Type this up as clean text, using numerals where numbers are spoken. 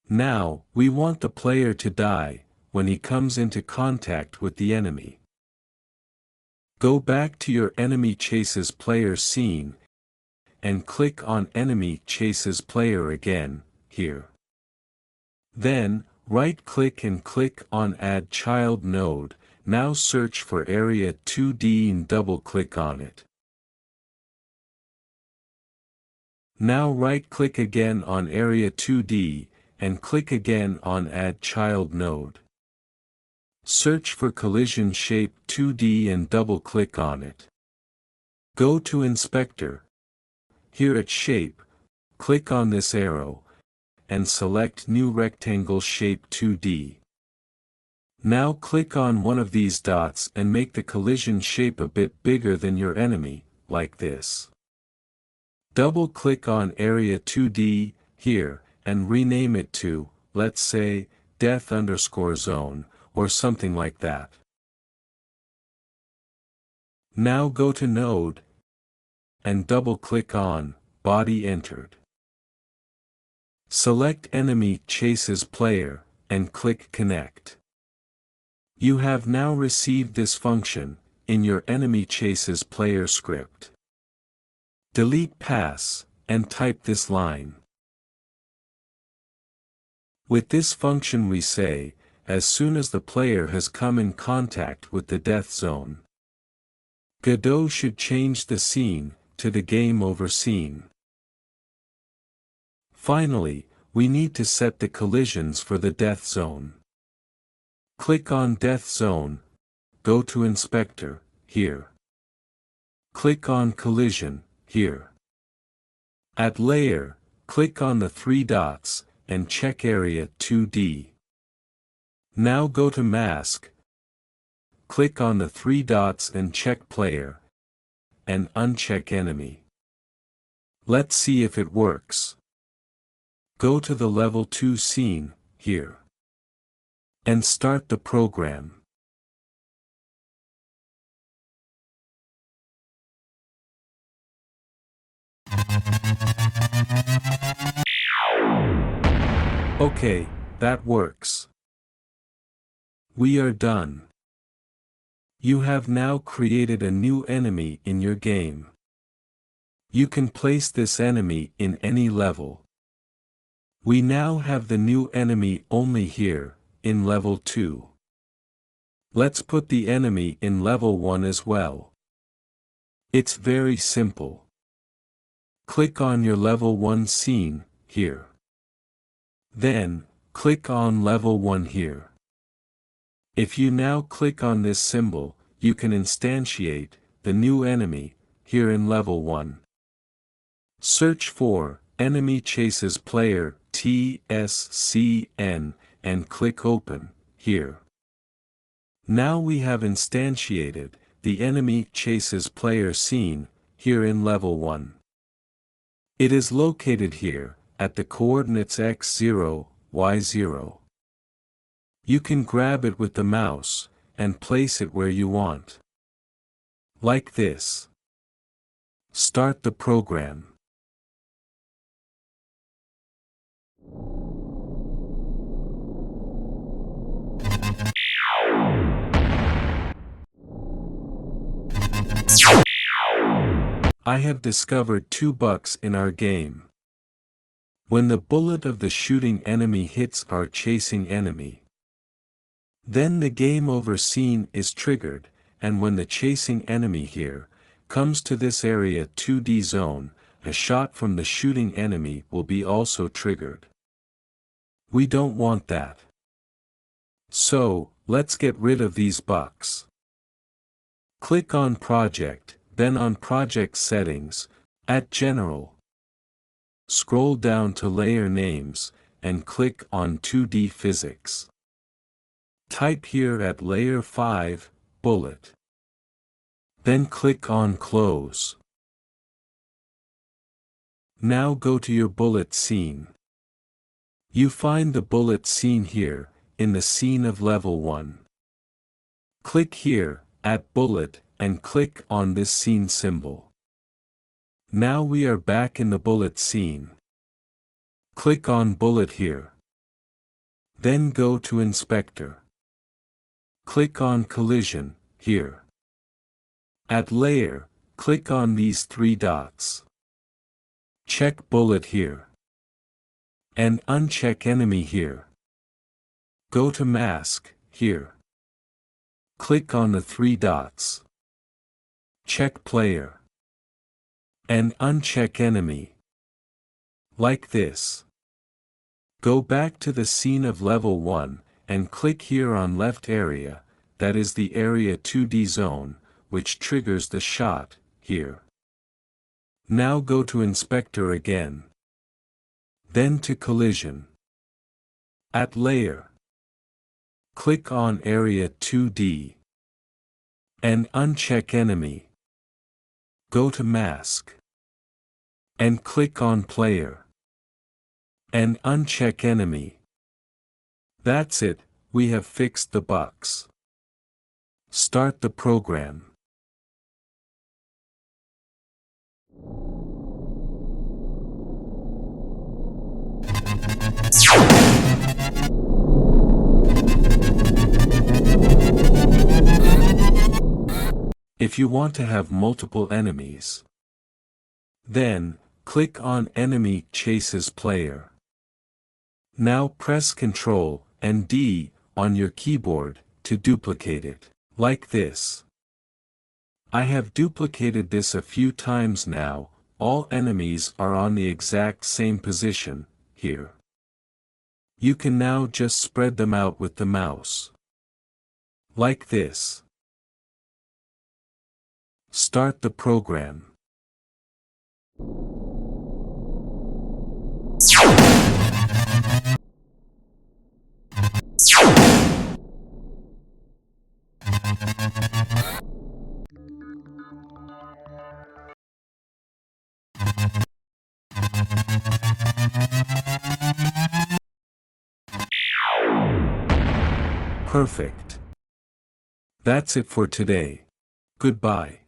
Now, we want the player to die when he comes into contact with the enemy. Go back to your enemy chases player scene, and click on enemy chases player again, here. Then, right-click and click on Add Child Node. Now search for Area 2D and double-click on it. Now right-click again on Area 2D, and click again on Add Child Node. Search for Collision Shape 2D and double-click on it. Go to Inspector. Here at Shape, click on this arrow, and select New Rectangle Shape 2D. Now click on one of these dots and make the collision shape a bit bigger than your enemy, like this. Double-click on Area 2D, here, and rename it to, let's say, Death_Zone, or something like that. Now go to Node, and double-click on, Body Entered. Select Enemy Chases Player, and click Connect. You have now received this function, in your Enemy Chases Player script. Delete pass, and type this line. With this function we say, as soon as the player has come in contact with the death zone, Godot should change the scene to the game over scene. Finally, we need to set the collisions for the death zone. Click on Death Zone, go to Inspector, here. Click on Collision, here. At Layer, click on the three dots, and check Area 2D. Now go to Mask. Click on the three dots and check Player, and uncheck Enemy. Let's see if it works. Go to the Level 2 scene, here. And start the program. Okay, that works. We are done. You have now created a new enemy in your game. You can place this enemy in any level. We now have the new enemy only here, in level 2. Let's put the enemy in level 1 as well. It's very simple. Click on your level 1 scene, here. Then, click on level 1 here. If you now click on this symbol, you can instantiate the new enemy, here in level 1. Search for Enemy Chases Player TSCN and click Open, here. Now we have instantiated the Enemy Chases Player scene, here in level 1. It is located here, at the coordinates x0, y0. You can grab it with the mouse, and place it where you want. Like this. Start the program. I have discovered 2 bugs in our game. When the bullet of the shooting enemy hits our chasing enemy, then the game over scene is triggered, and when the chasing enemy here comes to this Area 2D zone, a shot from the shooting enemy will be also triggered. We don't want that. So, let's get rid of these bugs. Click on Project, then on Project Settings, at General. Scroll down to Layer Names, and click on 2D Physics. Type here at Layer 5, Bullet. Then click on Close. Now go to your bullet scene. You find the bullet scene here, in the scene of level 1. Click here, at Bullet, and click on this scene symbol. Now we are back in the bullet scene. Click on Bullet here. Then go to Inspector. Click on Collision, here. At Layer, click on these three dots. Check Bullet here. And uncheck Enemy here. Go to Mask, here. Click on the three dots. Check Player. And uncheck Enemy. Like this. Go back to the scene of level 1, and click here on left area, that is the area 2D zone, which triggers the shot, here. Now go to Inspector again. Then to Collision. At Layer. Click on Area 2D. And uncheck Enemy. Go to Mask. And click on Player. And uncheck Enemy. That's it, we have fixed the bugs. Start the program. If you want to have multiple enemies, then, click on Enemy Chases Player. Now press Ctrl and D on your keyboard to duplicate it, like this. I have duplicated this a few times now, all enemies are on the exact same position, here. You can now just spread them out with the mouse. Like this. Start the program. Perfect. That's it for today. Goodbye.